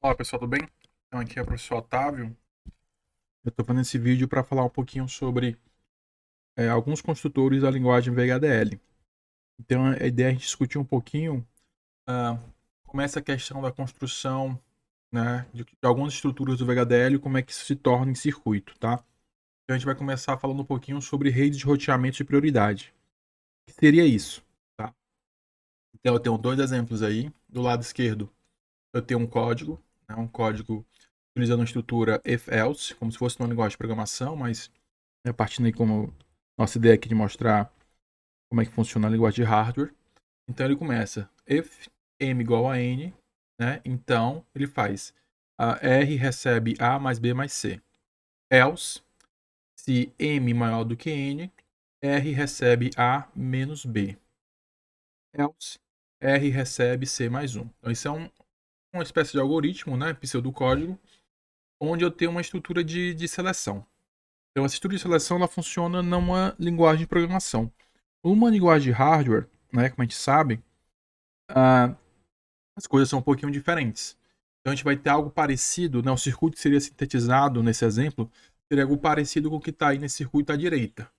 Olá pessoal, tudo bem? Então aqui é o professor Otávio. Eu estou fazendo esse vídeo para falar um pouquinho sobre alguns construtores da linguagem VHDL. Então a ideia é a gente discutir um pouquinho ah, como é essa questão da construção, né, de algumas estruturas do VHDL e como é que isso se torna em circuito, tá? Então a gente vai começar falando um pouquinho sobre redes de roteamento de prioridade. O que seria isso? Tá? Então eu tenho dois exemplos aí. Do lado esquerdo eu tenho um código, né, um código utilizando a estrutura if-else, como se fosse uma linguagem de programação, mas partindo aí como nossa ideia aqui de mostrar como é que funciona a linguagem de hardware. Então ele começa if m igual a n, né? Então ele faz R recebe A mais B mais C. Else, se m maior do que n, R recebe A menos B. Else, R recebe C mais 1. Então isso é uma espécie de algoritmo, né? Pseudocódigo, onde eu tenho uma estrutura de seleção. Então, essa estrutura de seleção ela funciona numa linguagem de programação. Uma linguagem de hardware, né, como a gente sabe, ah, as coisas são um pouquinho diferentes. Então, a gente vai ter algo parecido, né, o circuito que seria sintetizado nesse exemplo seria algo parecido com o que está aí nesse circuito à direita,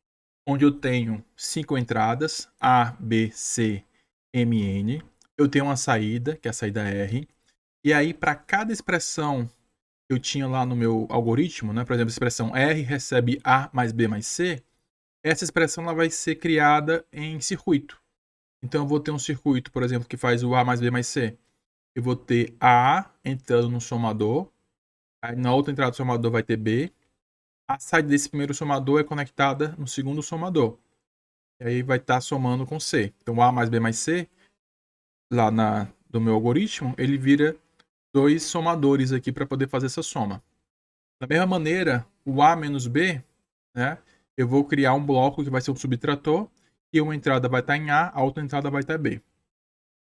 onde eu tenho 5 entradas, A, B, C, M, N. Eu tenho uma saída, que é a saída R. E aí, para cada expressão que eu tinha lá no meu algoritmo, né, por exemplo, a expressão R recebe A mais B mais C, essa expressão ela vai ser criada em circuito. Então eu vou ter um circuito, por exemplo, que faz o A mais B mais C. Eu vou ter A entrando no somador, aí na outra entrada do somador vai ter B. A saída desse primeiro somador é conectada no segundo somador. E aí vai estar somando com C. Então A mais B mais C, lá do meu algoritmo, ele vira dois somadores aqui para poder fazer essa soma. Da mesma maneira, o A menos B, né, eu vou criar um bloco que vai ser um subtrator, e uma entrada vai estar em A outra entrada vai estar em B.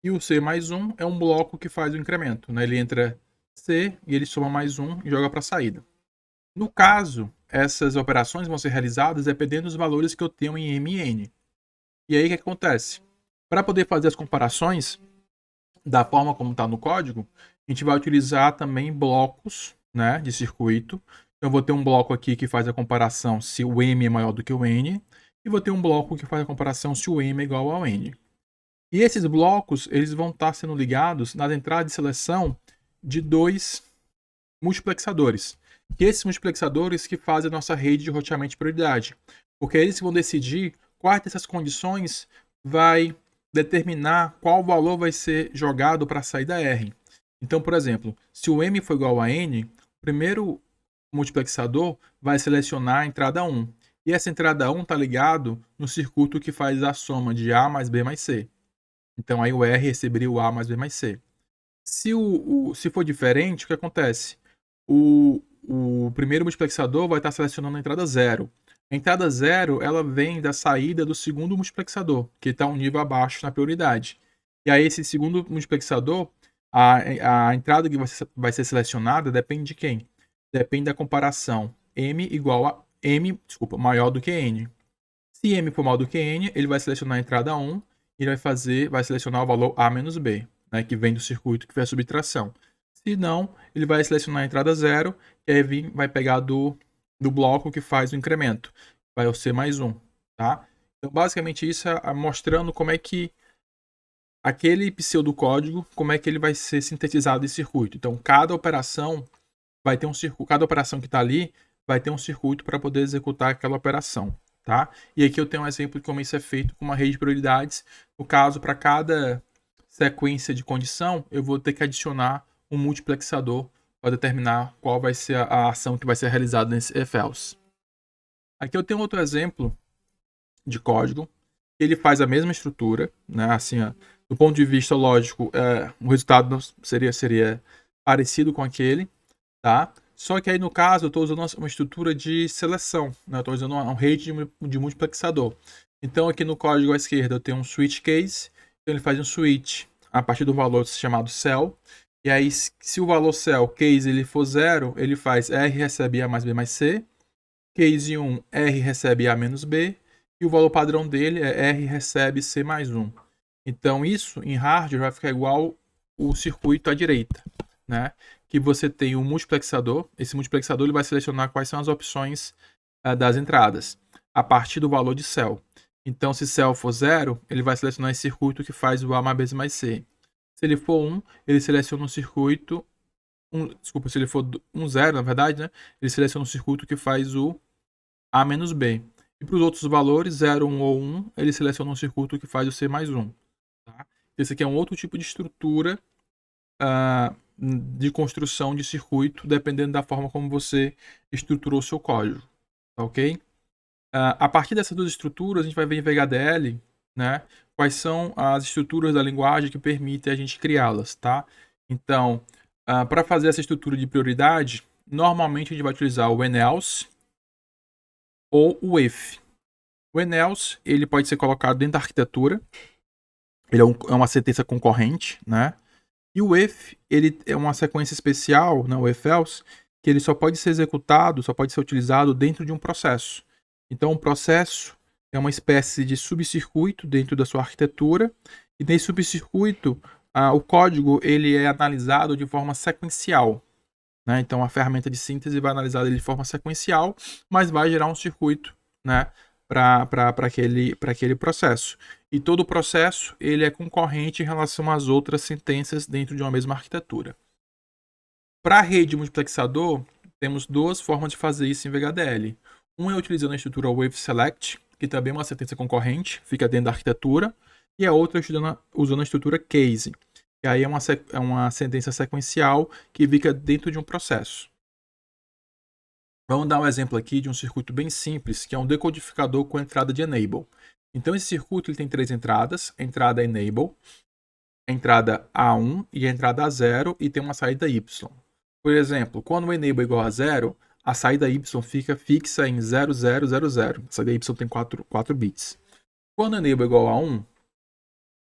E o C mais 1 é um bloco que faz o incremento. Né? Ele entra C e ele soma mais 1 e joga para a saída. No caso, essas operações vão ser realizadas dependendo dos valores que eu tenho em M e N. E aí o que acontece? Para poder fazer as comparações da forma como está no código, a gente vai utilizar também blocos, né, de circuito. Então, eu vou ter um bloco aqui que faz a comparação se o M é maior do que o N, e vou ter um bloco que faz a comparação se o M é igual ao N. E esses blocos eles vão estar sendo ligados nas entradas de seleção de dois multiplexadores. E esses multiplexadores que fazem a nossa rede de roteamento de prioridade. Porque eles vão decidir quais dessas condições vai determinar qual valor vai ser jogado para a saída R. Então, por exemplo, se o M for igual a N, o primeiro multiplexador vai selecionar a entrada 1. E essa entrada 1 está ligado no circuito que faz a soma de A mais B mais C. Então aí o R receberia o A mais B mais C. Se for diferente, o que acontece? O primeiro multiplexador vai estar selecionando a entrada 0. A entrada 0 ela vem da saída do segundo multiplexador, que está um nível abaixo na prioridade. E aí esse segundo multiplexador, a entrada que vai ser selecionada depende de quem? Depende da comparação M igual a M, desculpa, maior do que N. Se M for maior do que N, ele vai selecionar a entrada 1 e vai selecionar o valor A menos B, né, que vem do circuito que fez a subtração. Se não, ele vai selecionar a entrada 0 e aí vai pegar do bloco que faz o incremento. Vai ser mais 1. Tá? Então, basicamente, isso é mostrando como é que aquele pseudocódigo, como é que ele vai ser sintetizado em circuito. Então, cada operação vai ter um circuito, cada operação que está ali vai ter um circuito para poder executar aquela operação. Tá? E aqui eu tenho um exemplo de como isso é feito com uma rede de prioridades. No caso, para cada sequência de condição, eu vou ter que adicionar um multiplexador para determinar qual vai ser a ação que vai ser realizada nesse if-else. Aqui eu tenho outro exemplo de código. Ele faz a mesma estrutura, né? Assim, do ponto de vista lógico, o resultado seria parecido com aquele, tá? Só que aí no caso eu estou usando uma estrutura de seleção, né? Estou usando uma rede de multiplexador. Então aqui no código à esquerda eu tenho um switch case, então ele faz um switch a partir do valor chamado cell. E aí se o valor cell case ele for 0, ele faz R recebe A mais B mais C, case 1 R recebe A menos B, e o valor padrão dele é R recebe C mais 1. Então isso em hardware vai ficar igual o circuito à direita. né? Que você tem um multiplexador. Esse multiplexador ele vai selecionar quais são as opções das entradas, a partir do valor de cell. Então, se cell for 0, ele vai selecionar esse circuito que faz o A mais B mais C. Se ele for 1, ele seleciona um circuito... desculpa, se ele for 0, na verdade, né? Ele seleciona um circuito que faz o A menos B. E para os outros valores, 0, 1 ou 1, ele seleciona um circuito que faz o C mais 1. Tá? Esse aqui é um outro tipo de estrutura de construção de circuito, dependendo da forma como você estruturou o seu código. Tá, ok? A partir dessas duas estruturas, a gente vai ver em VHDL, né, quais são as estruturas da linguagem que permitem a gente criá-las. Tá? Então, para fazer essa estrutura de prioridade, normalmente a gente vai utilizar o enelse ou o if. O enelse ele pode ser colocado dentro da arquitetura, ele é uma sentença concorrente, né? E o if, ele é uma sequência especial, né, o if-else, que ele só pode ser executado, só pode ser utilizado dentro de um processo. Então, um processo é uma espécie de subcircuito dentro da sua arquitetura, e nesse subcircuito, o código ele é analisado de forma sequencial. Né? Então, a ferramenta de síntese vai analisar ele de forma sequencial, mas vai gerar um circuito, né, para aquele processo. E todo processo ele é concorrente em relação às outras sentenças dentro de uma mesma arquitetura. Para a rede multiplexador, temos duas formas de fazer isso em VHDL. Uma é utilizando a estrutura WaveSelect, que também é uma sentença concorrente, fica dentro da arquitetura, e a outra usando a estrutura Case, que aí é uma sentença sequencial que fica dentro de um processo. Vamos dar um exemplo aqui de um circuito bem simples, que é um decodificador com entrada de enable. Então, esse circuito ele tem 3 entradas, a entrada enable, a entrada A1 e a entrada A0, e tem uma saída Y. Por exemplo, quando o enable é igual a 0, a saída Y fica fixa em 0000. A saída Y tem 4 bits. Quando o enable é igual a 1,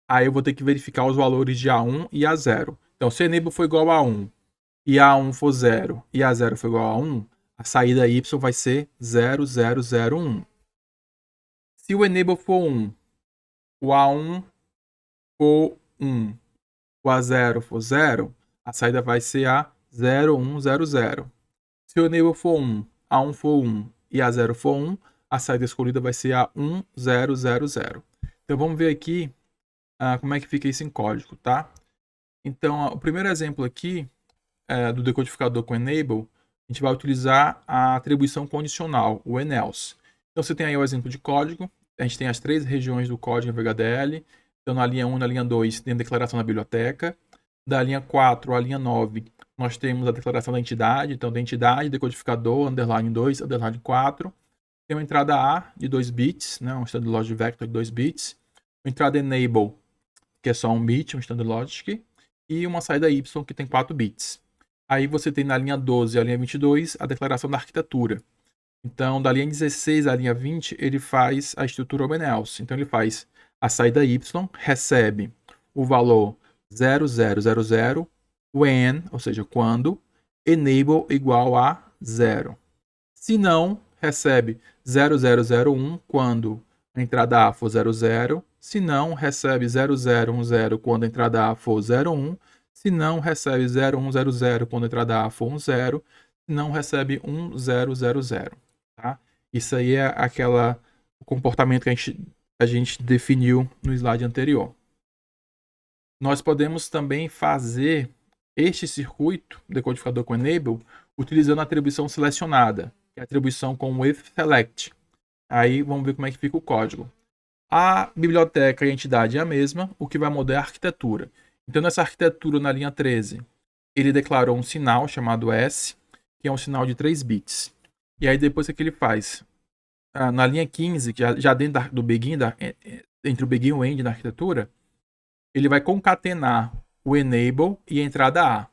aí eu vou ter que verificar os valores de A1 e A0. Então, se o enable for igual a 1, e A1 for 0, e A0 for igual a 1, a saída Y vai ser 0001. Se o enable for 1, o A1 for 1, o A0 for 0, a saída vai ser a 0100. Se o enable for 1, A1 for 1 e A0 for 1, a saída escolhida vai ser a 1000. Então vamos ver aqui como é que fica isso em código, tá? Então o primeiro exemplo aqui do decodificador com enable, a gente vai utilizar a atribuição condicional, o enelse. Então você tem aí o exemplo de código, a gente tem as 3 regiões do código em VHDL. Então na linha 1 e na linha 2 tem a declaração da biblioteca. Da linha 4 à linha 9 nós temos a declaração da entidade. Então da entidade, decodificador, underline 2, underline 4. Tem uma entrada A de 2 bits, né, um standard logic vector de 2 bits. Uma entrada enable, que é só 1 bit, um standard logic. E uma saída Y, que tem 4 bits. Aí você tem na linha 12 à linha 22 a declaração da arquitetura. Então, da linha 16 à linha 20, ele faz a estrutura OpenElse. Então, ele faz a saída Y, recebe o valor 0000, when, ou seja, quando, enable igual a 0. Se não, recebe 0001 quando a entrada A for 00. Se não, recebe 0010 quando a entrada A for 01. Se não, recebe 0100 quando a entrada A for 10. Se não, recebe 1000. Tá? Isso aí é o comportamento que a gente definiu no slide anterior. Nós podemos também fazer este circuito, decodificador com enable, utilizando a atribuição selecionada, que é a atribuição com o if select. Aí vamos ver como é que fica o código. A biblioteca e a entidade é a mesma, o que vai mudar é a arquitetura. Então, nessa arquitetura, na linha 13, ele declarou um sinal chamado S, que é um sinal de 3 bits. E aí, depois, o que ele faz? Na linha 15, que já dentro do begin, entre o begin e o end da arquitetura, ele vai concatenar o enable e a entrada A.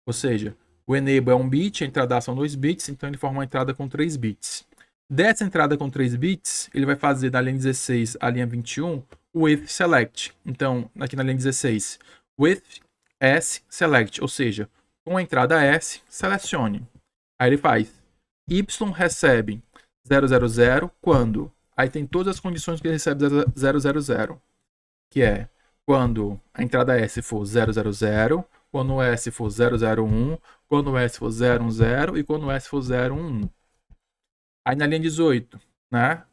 Ou seja, o enable é 1 bit, a entrada A são 2 bits, então ele forma uma entrada com 3 bits. Dessa entrada com 3 bits, ele vai fazer da linha 16 à linha 21 o if select. Então, aqui na linha 16, with S select, ou seja, com a entrada S, selecione. Aí ele faz Y recebe 000 quando? Aí tem todas as condições que ele recebe 000, que é quando a entrada S for 000, quando o S for 001, quando o S for 010 e quando o S for 011. Aí na linha 18, né?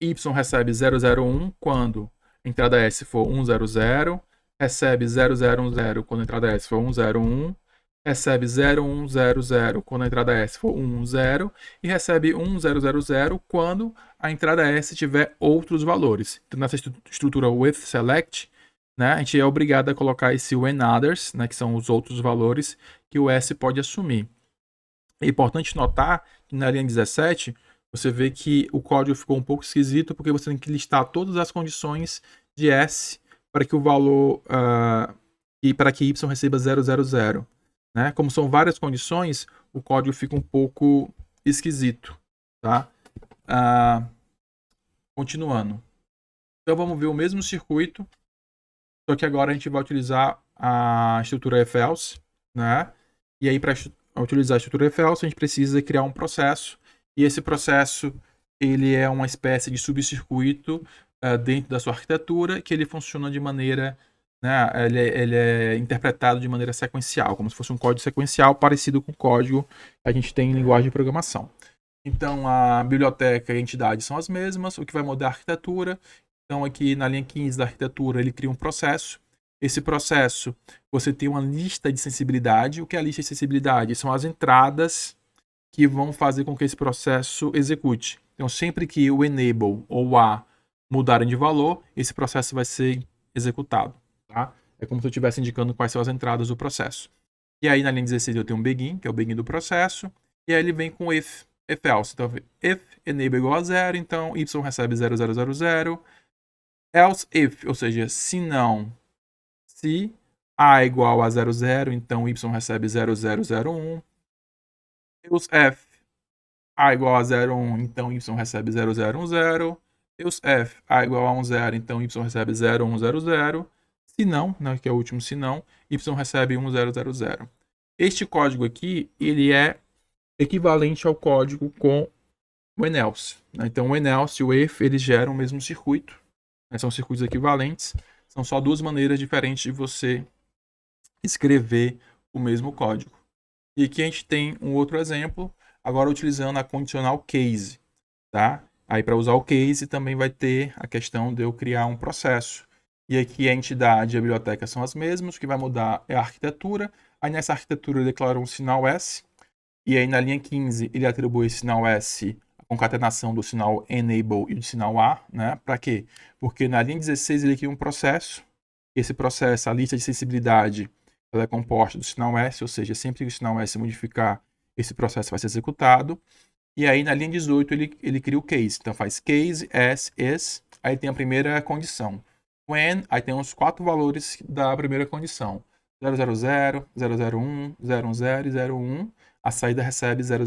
Y recebe 001 quando a entrada S for 100, recebe 0010 quando a entrada S for 101, recebe 0100 quando a entrada S for 110 e recebe 1000 quando a entrada S tiver outros valores. Então nessa estrutura with select, né, a gente é obrigado a colocar esse when others, né, que são os outros valores que o S pode assumir. É importante notar que na linha 17 você vê que o código ficou um pouco esquisito porque você tem que listar todas as condições de S para que o valor e para que Y receba 000. Né? Como são várias condições, o código fica um pouco esquisito. Tá? Continuando. Então vamos ver o mesmo circuito, só que agora a gente vai utilizar a estrutura if else, né? E aí para utilizar a estrutura if else a gente precisa criar um processo, e esse processo ele é uma espécie de subcircuito dentro da sua arquitetura, que ele funciona de maneira, né, ele é interpretado de maneira sequencial, como se fosse um código sequencial parecido com o código que a gente tem em linguagem de programação. Então a biblioteca e a entidade são as mesmas, o que vai mudar a arquitetura. Então aqui na linha 15 da arquitetura ele cria um processo. Esse processo, você tem uma lista de sensibilidade. O que é a lista de sensibilidade? São as entradas que vão fazer com que esse processo execute. Então sempre que o enable ou o A mudarem de valor, esse processo vai ser executado. Tá? É como se eu estivesse indicando quais são as entradas do processo. E aí na linha 16 eu tenho um begin, que é o begin do processo. E aí ele vem com if else. Então if enable igual a 0, então y recebe 0000. Else if, ou seja, se não, se a é igual a 00, então y recebe 0001. Else f, a igual a 01, então y recebe 0010. Else f, a igual a 10, então y recebe 0100. Se não, né, que é o último se não, y recebe 1000. Este código aqui, ele é equivalente ao código com o when else. Né? Então o when else e o if, eles geram o mesmo circuito. Né? São circuitos equivalentes. São só duas maneiras diferentes de você escrever o mesmo código. E aqui a gente tem um outro exemplo, agora utilizando a condicional case. Tá? Aí para usar o case também vai ter a questão de eu criar um processo. E aqui a entidade e a biblioteca são as mesmas, o que vai mudar é a arquitetura. Aí nessa arquitetura ele declara um sinal S. E aí na linha 15 ele atribui esse sinal S a concatenação do sinal enable e do sinal A. Né? Para quê? Porque na linha 16 ele cria um processo. Esse processo, a lista de sensibilidade, ela é composta do sinal S, ou seja, sempre que o sinal S modificar, esse processo vai ser executado. E aí na linha 18 ele cria o case. Então faz case, S, is, aí tem a primeira condição. When, aí tem os 4 valores da primeira condição. 000, 001, 010 e 01. A saída recebe 000.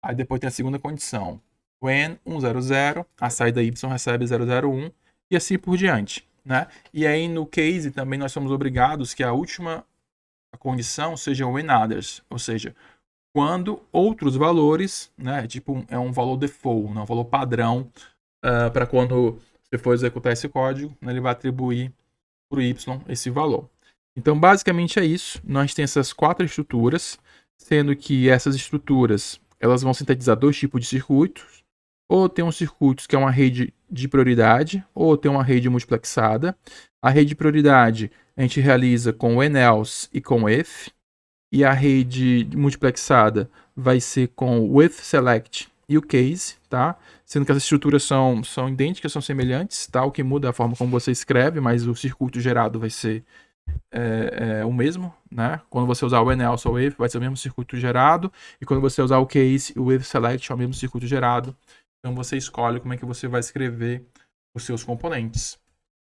Aí depois tem a segunda condição. When 100, a saída y recebe 001 e assim por diante. Né? E aí no case também nós somos obrigados que a última condição seja when others, ou seja, quando outros valores, né, tipo é um valor default, um valor padrão para quando você for executar esse código, né, ele vai atribuir para o y esse valor. Então basicamente é isso. Nós temos essas 4 estruturas, sendo que essas estruturas elas vão sintetizar 2 tipos de circuitos. Ou tem um circuito que é uma rede de prioridade, ou tem uma rede multiplexada. A rede de prioridade a gente realiza com when else e com if. E a rede multiplexada vai ser com with select e o case, tá? Sendo que as estruturas são idênticas, são semelhantes, tá? O que muda é a forma como você escreve, mas o circuito gerado vai ser o mesmo, né? Quando você usar o when else ou if, vai ser o mesmo circuito gerado. E quando você usar o case e o with select, é o mesmo circuito gerado. Então você escolhe como é que você vai escrever os seus componentes.